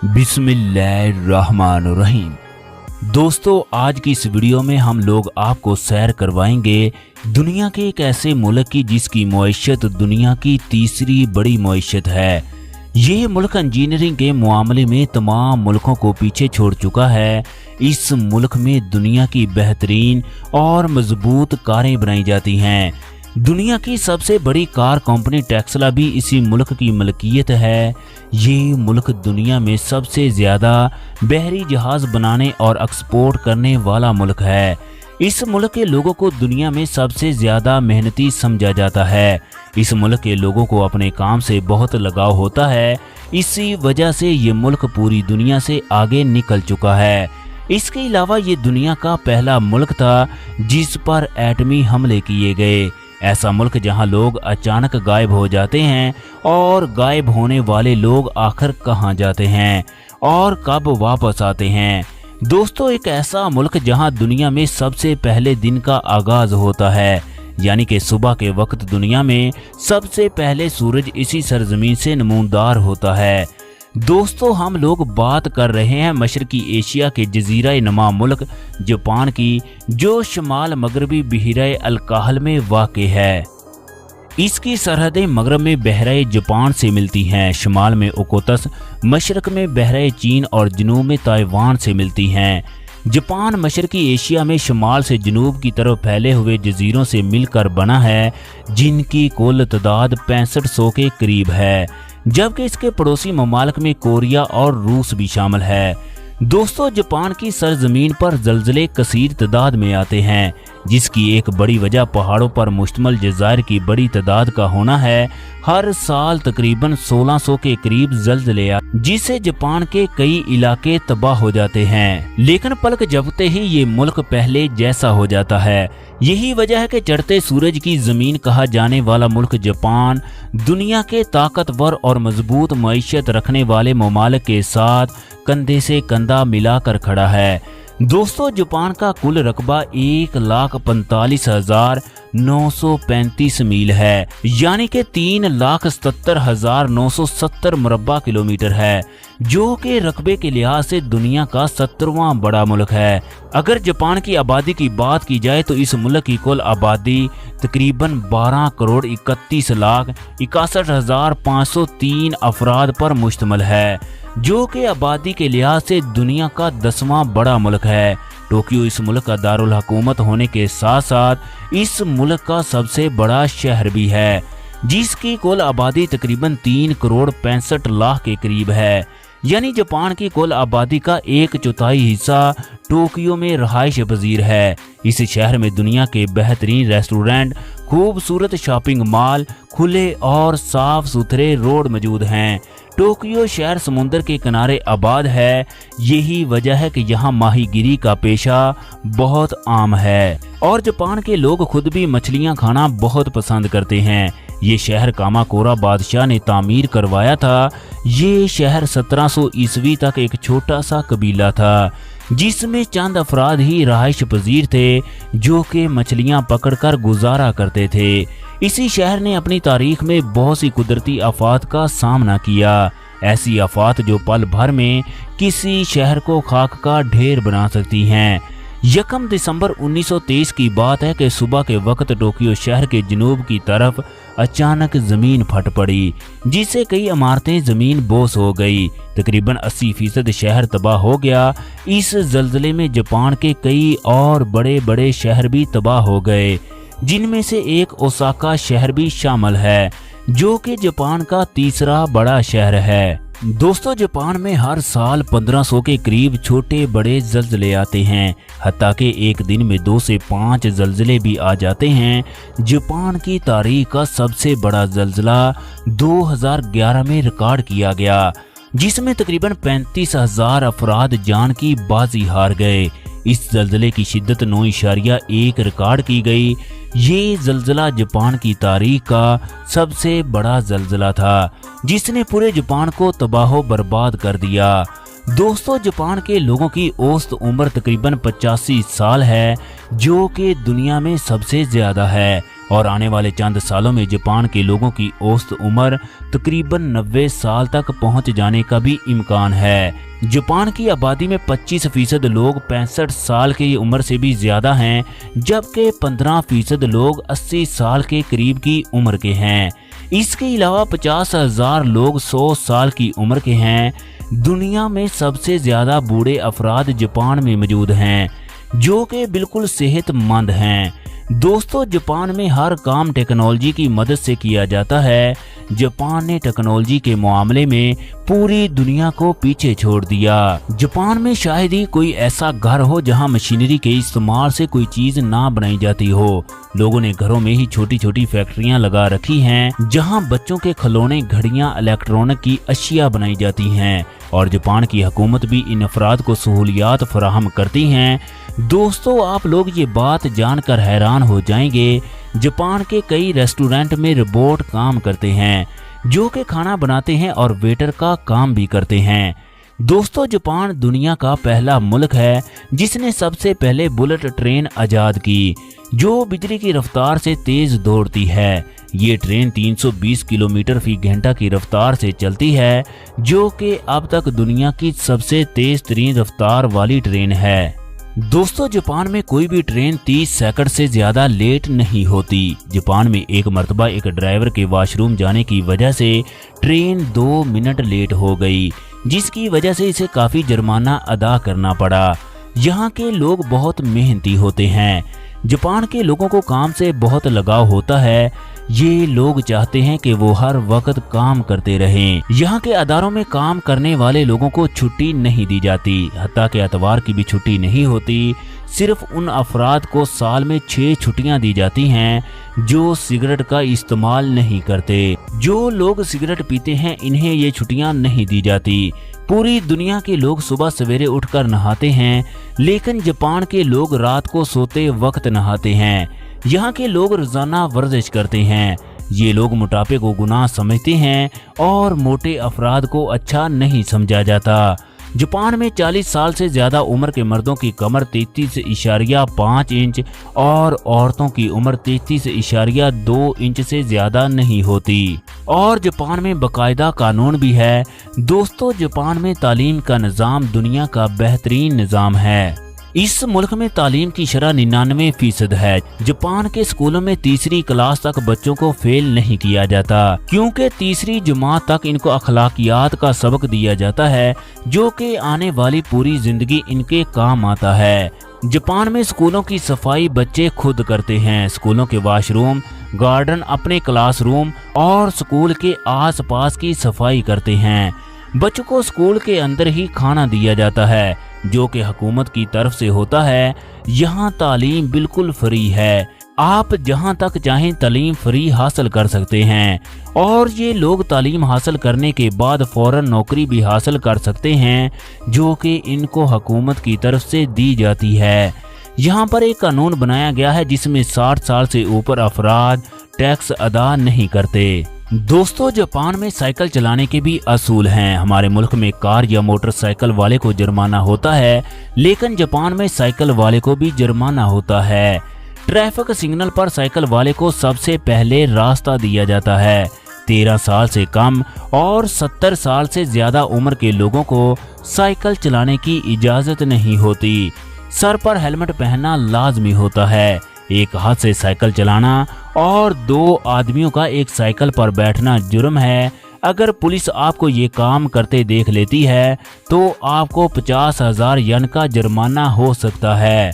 बिस्मिल्लाहिर्रहमानुर्रहीम। दोस्तों, आज की इस वीडियो में हम लोग आपको सैर करवाएंगे दुनिया के एक ऐसे मुल्क की जिसकी मईशत दुनिया की तीसरी बड़ी मईशत है। ये मुल्क इंजीनियरिंग के मामले में तमाम मुल्कों को पीछे छोड़ चुका है। इस मुल्क में दुनिया की बेहतरीन और मजबूत कारें बनाई जाती हैं। दुनिया की सबसे बड़ी कार कंपनी टेस्ला भी इसी मुल्क की मलकियत है। ये मुल्क दुनिया में सबसे ज़्यादा बहरी जहाज़ बनाने और एक्सपोर्ट करने वाला मुल्क है। इस मुल्क के लोगों को दुनिया में सबसे ज़्यादा मेहनती समझा जाता है। इस मुल्क के लोगों को अपने काम से बहुत लगाव होता है। इसी वजह से ये मुल्क पूरी दुनिया से आगे निकल चुका है। इसके अलावा ये दुनिया का पहला मुल्क था जिस पर एटमी हमले किए गए। ऐसा मुल्क जहां लोग अचानक गायब हो जाते हैं और गायब होने वाले लोग आखिर कहां जाते हैं और कब वापस आते हैं। दोस्तों, एक ऐसा मुल्क जहां दुनिया में सबसे पहले दिन का आगाज होता है, यानी कि सुबह के वक्त दुनिया में सबसे पहले सूरज इसी सरजमीन से नमूदार होता है। दोस्तों, हम लोग बात कर रहे हैं मशरकी एशिया के जजीरा नुमा मुल्क जापान की, जो शमाल मगरबी बहराए अलकाहल में वाक़ है। इसकी सरहदें मगरब में बहराए जापान से मिलती हैं, शमाल में ओकोतस, मशरक में बहराए चीन और जनूब में ताइवान से मिलती हैं। जापान मशरकी एशिया में शमाल से जनूब की तरफ फैले हुए जजीरों से मिलकर बना है, जिनकी कुल तादाद 6500 के करीब है, जबकि इसके पड़ोसी ममालिक में कोरिया और रूस भी शामिल है। दोस्तों, जापान की सरजमीन पर जल्जले कसीर तादाद में आते हैं, जिसकी एक बड़ी वजह पहाड़ों पर मुश्तमिल जज़ायर की बड़ी तादाद का होना है। हर साल तकरीबन 1600 के करीब जल्जले आते, जिससे जापान के कई इलाके तबाह हो जाते हैं। लेकिन पलक झपकते ही ये मुल्क पहले जैसा हो जाता है। यही वजह है कि चढ़ते सूरज की जमीन कहा जाने वाला मुल्क जापान दुनिया के ताकतवर और मजबूत मईशत रखने वाले ममालिक के साथ कंधे से कंधा मिलाकर खड़ा है। दोस्तों, जापान का कुल रकबा 1,75,935 मील है, यानी कि 3,77,970 मुरब्बा किलोमीटर है, जो कि रकबे के लिहाज से दुनिया का 70वां बड़ा मुल्क है। अगर जापान की आबादी की बात की जाए तो इस मुल्क की कुल आबादी तकरीबन 12,61,61,503 अफराद पर मुश्तमिल है, जो कि आबादी के लिहाज से दुनिया का 10वां बड़ा मुल्क है। टोक्यो इस मुल्क का दारुल हुकूमत होने के साथ साथ इस मुल्क का सबसे बड़ा शहर भी है, जिसकी कुल आबादी तकरीबन 3,65,00,000 के करीब है। यानी जापान की कुल आबादी का 1/4 हिस्सा टोक्यो में रहायश पजीर है। इस शहर में दुनिया के बेहतरीन रेस्टोरेंट, खूबसूरत शॉपिंग मॉल, खुले और साफ सुथरे रोड मौजूद हैं। टोक्यो शहर समुंदर के किनारे आबाद है। यही वजह है कि यहाँ माहीगिरी का पेशा बहुत आम है और जापान के लोग खुद भी मछलियाँ खाना बहुत पसंद करते हैं। ये शहर कामाकोरा बादशाह ने तामीर करवाया था। ये शहर 1700 ईस्वी तक एक छोटा सा कबीला था, जिसमें चंद अफराद ही रहायश पजीर थे, जो कि मछलियां पकड़कर गुजारा करते थे। इसी शहर ने अपनी तारीख में बहुत सी कुदरती आफात का सामना किया, ऐसी आफात जो पल भर में किसी शहर को खाक का ढेर बना सकती हैं। 1 दिसंबर 1923 की बात है कि सुबह के वक्त टोक्यो शहर के जनूब की तरफ अचानक जमीन फट पड़ी, जिससे कई इमारतें जमीन बोस हो गई। तकरीबन 80% शहर तबाह हो गया। इस जल्जले में जापान के कई और बड़े बड़े शहर भी तबाह हो गए, जिनमें से एक ओसाका शहर भी शामिल है, जो कि जापान का तीसरा बड़ा शहर है। दोस्तों, जापान में हर साल 1500 के करीब छोटे बड़े जल्जले आते हैं, हत्ता कि एक दिन में 2 से 5 जल्जले भी आ जाते हैं। जापान की तारीख का सबसे बड़ा जल्जला 2011 में रिकॉर्ड किया गया, जिसमें तकरीबन 35,000 अफराद जान की बाजी हार गए। इस जल्जले की शिद्दत 9.1 रिकॉर्ड की गई। ये जल्जला जापान की तारीख का सबसे बड़ा जल्जला था, जिसने पूरे जापान को तबाह बर्बाद कर दिया। दोस्तों, जापान के लोगों की औसत उम्र तकरीबन 85 साल है, जो कि दुनिया में सबसे ज्यादा है। और आने वाले चंद सालों में जापान के लोगों की औसत उम्र तकरीबन 90 साल तक पहुंच जाने का भी इम्कान है। जापान की आबादी में 25% लोग 65 साल की उम्र से भी ज्यादा हैं, जबकि 15% लोग 80 साल के करीब की उम्र के हैं। इसके अलावा 50,000 लोग 100 साल की उम्र के हैं। दुनिया में सबसे ज्यादा बूढ़े अफराद जापान में मौजूद हैं, जो कि बिल्कुल सेहतमंद हैं। दोस्तों, जापान में हर काम टेक्नोलॉजी की मदद से किया जाता है। जापान ने टेक्नोलॉजी के मामले में पूरी दुनिया को पीछे छोड़ दिया। जापान में शायद ही कोई ऐसा घर हो जहां मशीनरी के इस्तेमाल से कोई चीज ना बनाई जाती हो। लोगों ने घरों में ही छोटी छोटी फैक्ट्रियां लगा रखी हैं, जहां बच्चों के खिलौने, घड़ियां, इलेक्ट्रॉनिक की अशिया बनाई जाती हैं और जापान की हुकूमत भी इन अफराद को सहूलियात फराहम करती हैं। दोस्तों, आप लोग ये बात जानकर हैरान हो जाएंगे, जापान के कई रेस्टोरेंट में रोबोट काम करते हैं, जो कि खाना बनाते हैं और वेटर का काम भी करते हैं। दोस्तों, जापान दुनिया का पहला मुल्क है जिसने सबसे पहले बुलेट ट्रेन आजाद की, जो बिजली की रफ्तार से तेज दौड़ती है। ये ट्रेन 320 किलोमीटर फी घंटा की रफ्तार से चलती है, जो कि अब तक दुनिया की सबसे तेज तरीन रफ्तार वाली ट्रेन है। दोस्तों, जापान में कोई भी ट्रेन 30 सेकंड से ज्यादा लेट नहीं होती। जापान में एक मर्तबा एक ड्राइवर के वॉशरूम जाने की वजह से ट्रेन 2 मिनट लेट हो गई, जिसकी वजह से इसे काफी जुर्माना अदा करना पड़ा। यहाँ के लोग बहुत मेहनती होते हैं। जापान के लोगों को काम से बहुत लगाव होता है। ये लोग चाहते हैं कि वो हर वक्त काम करते रहें। यहाँ के अदारों में काम करने वाले लोगों को छुट्टी नहीं दी जाती, हत्ता के एतवार की भी छुट्टी नहीं होती। सिर्फ उन अफराद को साल में 6 छुट्टियां दी जाती हैं जो सिगरेट का इस्तेमाल नहीं करते। जो लोग सिगरेट पीते हैं, इन्हें ये छुट्टियां नहीं दी जाती। पूरी दुनिया के लोग सुबह सवेरे उठकर नहाते हैं, लेकिन जापान के लोग रात को सोते वक्त नहाते हैं। यहाँ के लोग रोजाना वर्जिश करते हैं। ये लोग मोटापे को गुनाह समझते हैं और मोटे अफराद को अच्छा नहीं समझा जाता। जापान में 40 साल से ज्यादा उम्र के मर्दों की कमर 33.5 इंच और औरतों की उम्र 33.2 इंच से ज्यादा नहीं होती। और जापान में बाकायदा कानून भी है। दोस्तों, जापान में तालीम का निज़ाम दुनिया का बेहतरीन निज़ाम है। इस मुल्क में तालीम की शरह 99% है। जापान के स्कूलों में 3री क्लास तक बच्चों को फेल नहीं किया जाता, क्योंकि 3री जमात तक इनको अखलाकियात का सबक दिया जाता है, जो कि आने वाली पूरी जिंदगी इनके काम आता है। जापान में स्कूलों की सफाई बच्चे खुद करते हैं। स्कूलों के वॉशरूम, गार्डन, अपने क्लासरूम और स्कूल के आसपास की सफाई करते हैं। बच्चों को स्कूल के अंदर ही खाना दिया जाता है, जो कि हुकूमत की तरफ से होता है। यहाँ तालीम बिल्कुल फ्री है। आप जहाँ तक चाहें तालीम फ्री हासिल कर सकते हैं और ये लोग तालीम हासिल करने के बाद फौरन नौकरी भी हासिल कर सकते हैं, जो कि इनको हुकूमत की तरफ से दी जाती है। यहाँ पर एक कानून बनाया गया है जिसमें 60 साल से ऊपर अफराद टैक्स अदा नहीं करते। दोस्तों, जापान में साइकिल चलाने के भी असूल हैं। हमारे मुल्क में कार या मोटरसाइकिल वाले को जुर्माना होता है, लेकिन जापान में साइकिल वाले को भी जुर्माना होता है। ट्रैफिक सिग्नल पर साइकिल वाले को सबसे पहले रास्ता दिया जाता है। 13 साल से कम और 70 साल से ज्यादा उम्र के लोगों को साइकिल चलाने की इजाजत नहीं होती। सर पर हेलमेट पहनना लाजमी होता है। एक हाथ से साइकिल चलाना और 2 आदमियों का एक साइकिल पर बैठना जुर्म है। अगर पुलिस आपको ये काम करते देख लेती है तो आपको 50,000 येन का जुर्माना हो सकता है।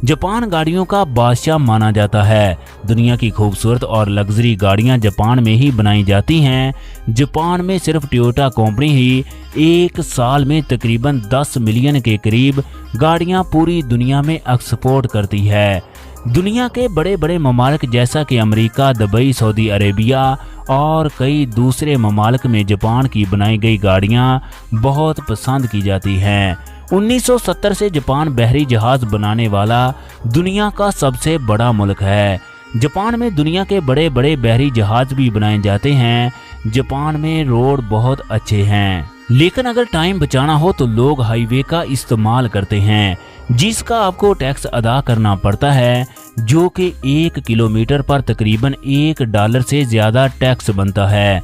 जापान गाड़ियों का बादशाह माना जाता है। दुनिया की खूबसूरत और लग्जरी गाड़ियां जापान में ही बनाई जाती हैं। जापान में सिर्फ टोयोटा कंपनी ही एक साल में तकरीबन 10 मिलियन के करीब गाड़ियां पूरी दुनिया में एक्सपोर्ट करती है। दुनिया के बड़े बड़े ममालिक जैसा कि अमेरिका, दुबई, सऊदी अरेबिया और कई दूसरे ममालिक में जापान की बनाई गई गाड़ियां बहुत पसंद की जाती हैं। 1970 से जापान बहरी जहाज बनाने वाला दुनिया का सबसे बड़ा मुल्क है। जापान में दुनिया के बड़े बड़े बहरी जहाज भी बनाए जाते हैं। जापान में रोड बहुत अच्छे हैं, लेकिन अगर टाइम बचाना हो तो लोग हाईवे का इस्तेमाल करते हैं। जिसका आपको टैक्स अदा करना पड़ता है, जो कि 1 किलोमीटर पर तकरीबन $1 से ज़्यादा टैक्स बनता है।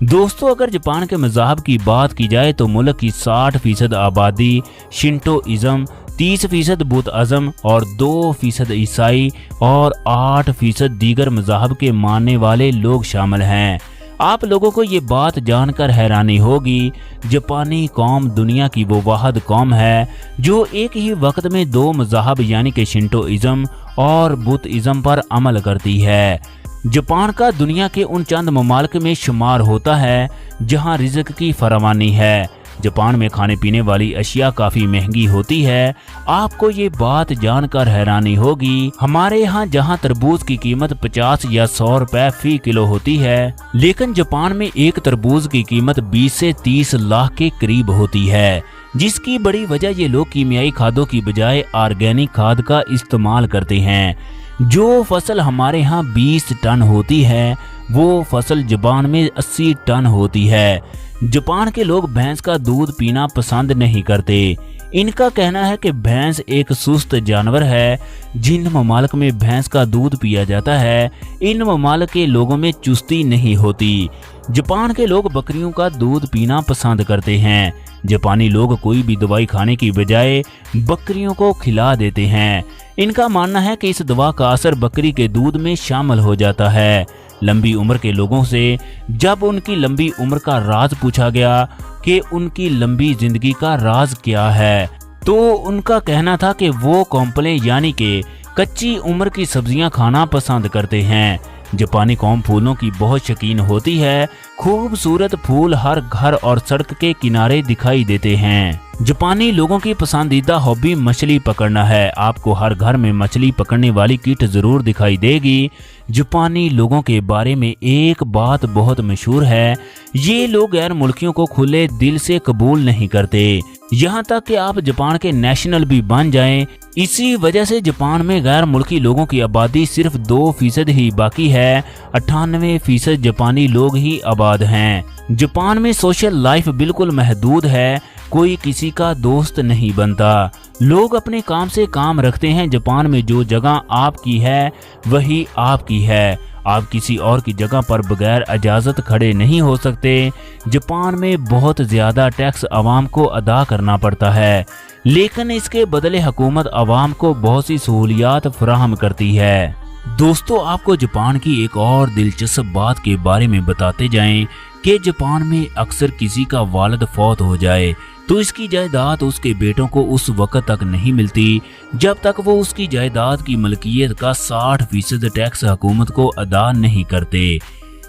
दोस्तों, अगर जापान के मज़हब की बात की जाए तो मुल्क की 60% आबादी शिंटोइज़्म, 30% बुद्धिज़्म और 2% ईसाई और 8% दीगर मज़हब के मानने वाले लोग शामिल हैं। आप लोगों को ये बात जानकर हैरानी होगी, जापानी कौम दुनिया की वो वाहिद कौम है जो एक ही वक्त में 2 मज़हब यानी कि शिंटोइज़्म और बुद्धिज़्म पर अमल करती है। जापान का दुनिया के उन चंद ममालिक में शुमार होता है जहां रिज़्क की फरावानी है। जापान में खाने पीने वाली अशिया काफ़ी महंगी होती है। आपको ये बात जानकर हैरानी होगी, हमारे यहाँ जहाँ तरबूज की कीमत 50 या 100 रुपए फी किलो होती है, लेकिन जापान में एक तरबूज की कीमत 20 से 30 लाख के करीब होती है। जिसकी बड़ी वजह ये लोग कीमियाई खादों की बजाय ऑर्गेनिक खाद का इस्तेमाल करते हैं। जो फसल हमारे यहाँ 20 टन होती है, वो फसल जापान में 80 टन होती है। जापान के लोग भैंस का दूध पीना पसंद नहीं करते। इनका कहना है कि भैंस एक सुस्त जानवर है। जिन ममालिक में भैंस का दूध पिया जाता है, इन ममालिक के लोगों में चुस्ती नहीं होती। जापान के लोग बकरियों का दूध पीना पसंद करते हैं। जापानी लोग कोई भी दवाई खाने की बजाय बकरियों को खिला देते हैं। इनका मानना है कि इस दवा का असर बकरी के दूध में शामिल हो जाता है। लंबी उम्र के लोगों से जब उनकी लंबी उम्र का राज पूछा गया कि उनकी लंबी जिंदगी का राज क्या है, तो उनका कहना था कि वो कॉम्पले यानी कि कच्ची उम्र की सब्जियां खाना पसंद करते हैं। जापानी कौम फूलों की बहुत शौकीन होती है। खूबसूरत फूल हर घर और सड़क के किनारे दिखाई देते हैं। जापानी लोगों की पसंदीदा हॉबी मछली पकड़ना है। आपको हर घर में मछली पकड़ने वाली किट जरूर दिखाई देगी। जापानी लोगों के बारे में एक बात बहुत मशहूर है, ये लोग गैर मुल्कियों को खुले दिल से कबूल नहीं करते, यहाँ तक कि आप जापान के नेशनल भी बन जाएं। इसी वजह से जापान में गैर मुल्की लोगों की आबादी सिर्फ 2% ही बाकी है। 98% जापानी लोग ही आबाद हैं। जापान में सोशल लाइफ बिल्कुल महदूद है, कोई किसी का दोस्त नहीं बनता। लोग अपने काम से काम रखते हैं। जापान में जो जगह आपकी है वही आपकी है। आप किसी और की जगह पर बगैर इजाज़त खड़े नहीं हो सकते। जापान में बहुत ज़्यादा टैक्स आवाम को अदा करना पड़ता है, लेकिन इसके बदले हुकूमत आवाम को बहुत सी सहूलियात फराहम करती है। दोस्तों, आपको जापान की एक और दिलचस्प बात के बारे में बताते जाएं कि जापान में अक्सर किसी का वालिद फौत हो जाए तो इसकी जायदाद उसके बेटों को उस वक्त तक नहीं मिलती जब तक वो उसकी जायदाद की मलकियत का 60% टैक्स हुकूमत को अदा नहीं करते।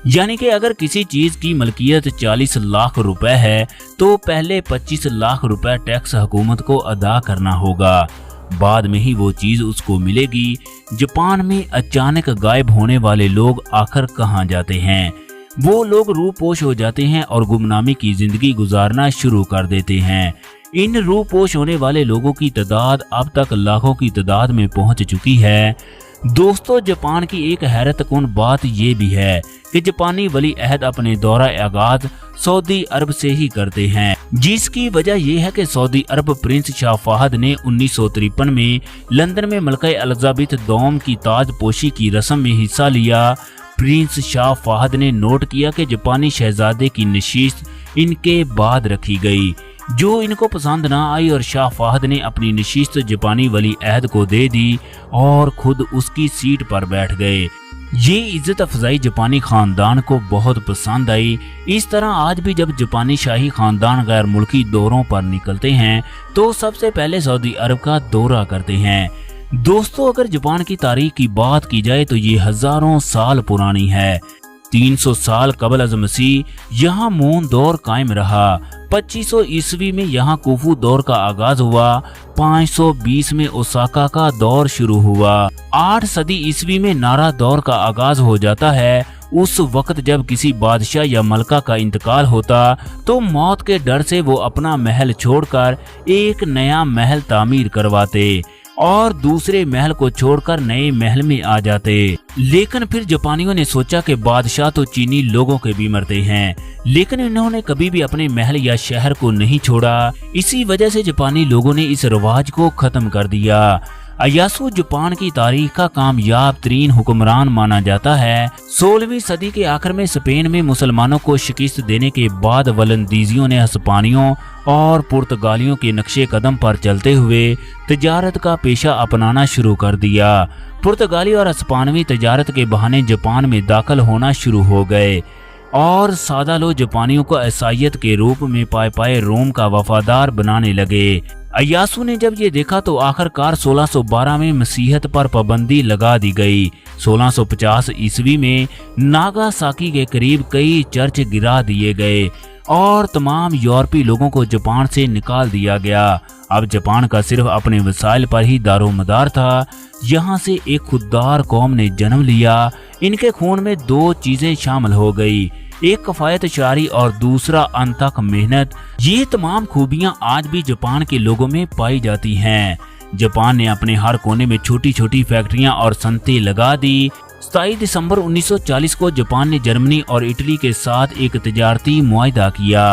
यानी कि अगर किसी चीज की मलकियत 40 लाख रुपए है तो पहले 25 लाख रुपए टैक्स हुकूमत को अदा करना होगा, बाद में ही वो चीज उसको मिलेगी। जापान में अचानक गायब होने वाले लोग आखिर कहाँ जाते हैं? वो लोग रूपोश हो जाते हैं और गुमनामी की जिंदगी गुजारना शुरू कर देते हैं। इन रूपोश होने वाले लोगों की तादाद अब तक लाखों की तादाद में पहुंच चुकी है। दोस्तों, जापान की एक हैरतकुन बात ये भी है कि जापानी वली अहद अपने दौरा आगाज सऊदी अरब से ही करते हैं, जिसकी वजह यह है कि सऊदी अरब प्रिंस शाह फहद ने 1953 में लंदन में मलका एलिजाबेथ दोम की ताजपोशी की रस्म में हिस्सा लिया। प्रिंस शाह फहद ने नोट किया कि जापानी शहजादे की नशिस्त इनके बाद रखी गई, जो इनको पसंद ना आई और शाह फहद ने अपनी नशिस्त जापानी वली अहद को दे दी और खुद उसकी सीट पर बैठ गए। ये इज्जत अफजाई जापानी खानदान को बहुत पसंद आई। इस तरह आज भी जब जापानी शाही खानदान गैर मुल्की दौरों पर निकलते हैं तो सबसे पहले सऊदी अरब का दौरा करते हैं। दोस्तों, अगर जापान की तारीख की बात की जाए तो ये हजारों साल पुरानी है। 300 साल कबल अज़ मसीह यहाँ मून दौर कायम रहा। 2500 ईस्वी में यहाँ कुफू दौर का आगाज हुआ। 520 में ओसाका का दौर शुरू हुआ। 8 सदी ईस्वी में नारा दौर का आगाज हो जाता है। उस वक्त जब किसी बादशाह या मलका का इंतकाल होता तो मौत के डर से वो अपना महल छोड़कर एक नया महल तामीर करवाते। और दूसरे महल को छोड़कर नए महल में आ जाते। लेकिन फिर जापानियों ने सोचा कि बादशाह तो चीनी लोगों के भी मरते हैं, लेकिन इन्होंने कभी भी अपने महल या शहर को नहीं छोड़ा। इसी वजह से जापानी लोगों ने इस रिवाज को खत्म कर दिया। अयासु जापान की तारीख का कामयाब तरीन हुक्मरान माना जाता है। 16वीं सदी के आखिर में स्पेन में मुसलमानों को शिकस्त देने के बाद वलंदीजियों ने हिस्पानियों और पुर्तगालियों के नक्शे कदम पर चलते हुए तजारत का पेशा अपनाना शुरू कर दिया। पुर्तगाली और हिस्पानवी तजारत के बहाने जापान में दाखिल होना शुरू हो गए और सादा लोग जापानियों को ईसाईयत के रूप में पाए रोम का वफादार बनाने लगे। अयासु ने जब ये देखा तो आखिरकार 1612 में मसीहत पर पाबंदी लगा दी गई। 1650 ईस्वी में नागासाकी के करीब कई चर्च गिरा दिए गए और तमाम यूरोपीय लोगों को जापान से निकाल दिया गया। अब जापान का सिर्फ अपने वसाइल पर ही दारोमदार था। यहाँ से एक खुददार कौम ने जन्म लिया। इनके खून में दो चीजें शामिल हो गई, एक कफायत शारी और दूसरा अनथक मेहनत। ये तमाम खूबियां आज भी जापान के लोगों में पाई जाती हैं। जापान ने अपने हर कोने में छोटी छोटी फैक्ट्रियां और सनतें लगा दी। 27 दिसंबर 1940 को जापान ने जर्मनी और इटली के साथ एक तजारती मुआहिदा किया।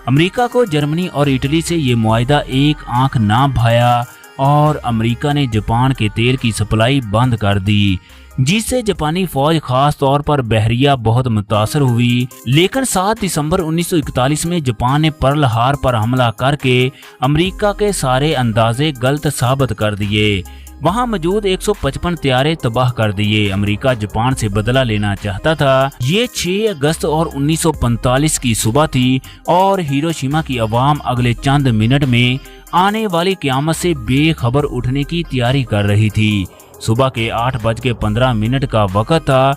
अमेरिका को जर्मनी और इटली से ये मुआहिदा एक आंख ना भाया और अमेरिका ने जापान के तेल की सप्लाई बंद कर दी, जिससे जापानी फौज खास तौर पर बहरिया बहुत मुतासर हुई। लेकिन 7 दिसंबर 1941 में जापान ने पर्ल हार पर हमला करके अमेरिका के सारे अंदाजे गलत साबित कर दिए। वहां मौजूद 155 तैयारे तबाह कर दिए। अमेरिका जापान से बदला लेना चाहता था। ये 6 अगस्त और 1945 की सुबह थी और हिरोशिमा की आवाम अगले चंद मिनट में आने वाली क़यामत से बेखबर उठने की तैयारी कर रही थी। सुबह के 8:15 का वक्त था।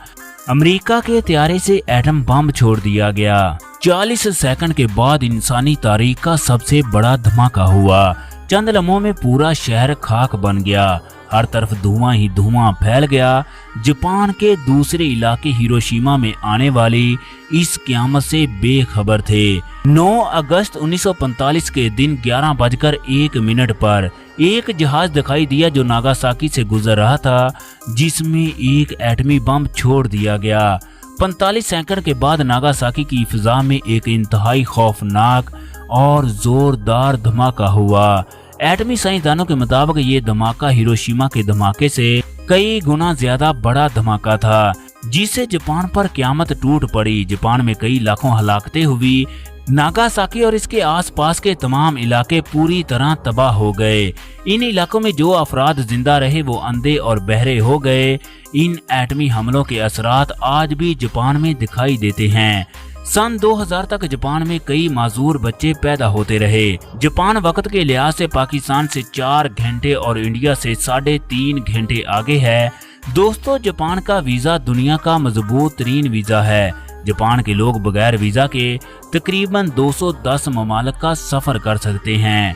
अमेरिका के तैयारे से एटम बम छोड़ दिया गया। 40 सेकंड के बाद इंसानी तारीख का सबसे बड़ा धमाका हुआ। चंद लम्हों में पूरा शहर खाक बन गया। हर तरफ धुआं ही धुआं फैल गया। जापान के दूसरे इलाके हिरोशिमा में आने वाली इस क़यामत से बेखबर थे। 9 अगस्त 1945 के दिन 11:01 पर एक जहाज दिखाई दिया जो नागासाकी से गुजर रहा था, जिसमें एक एटमी बम छोड़ दिया गया। 45 सेकंड के बाद नागासाकी की फिजा में एक इंतहाई खौफनाक और जोरदार धमाका हुआ। एटमी साइंसदानों के मुताबिक ये धमाका हिरोशिमा के धमाके से कई गुना ज्यादा बड़ा धमाका था, जिससे जापान पर क़यामत टूट पड़ी। जापान में कई लाखों हलाकतें हुई। नागासाकी और इसके आसपास के तमाम इलाके पूरी तरह तबाह हो गए। इन इलाकों में जो अफराद जिंदा रहे वो अंधे और बहरे हो गए। इन एटमी हमलों के असरात आज भी जापान में दिखाई देते हैं। सन 2000 तक जापान में कई माजूर बच्चे पैदा होते रहे। जापान वक्त के लिहाज से पाकिस्तान से 4 घंटे और इंडिया से 3.5 घंटे आगे है। दोस्तों, जापान का वीजा दुनिया का मजबूत तरीन वीजा है। जापान के लोग बगैर वीजा के तकरीबन 210 ममालिक का सफर कर सकते हैं।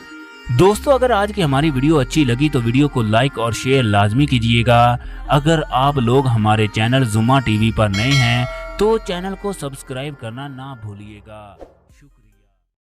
दोस्तों, अगर आज की हमारी वीडियो अच्छी लगी तो वीडियो को लाइक और शेयर लाजमी कीजिएगा। अगर आप लोग हमारे चैनल जुमा टीवी पर नए हैं तो चैनल को सब्सक्राइब करना ना भूलिएगा।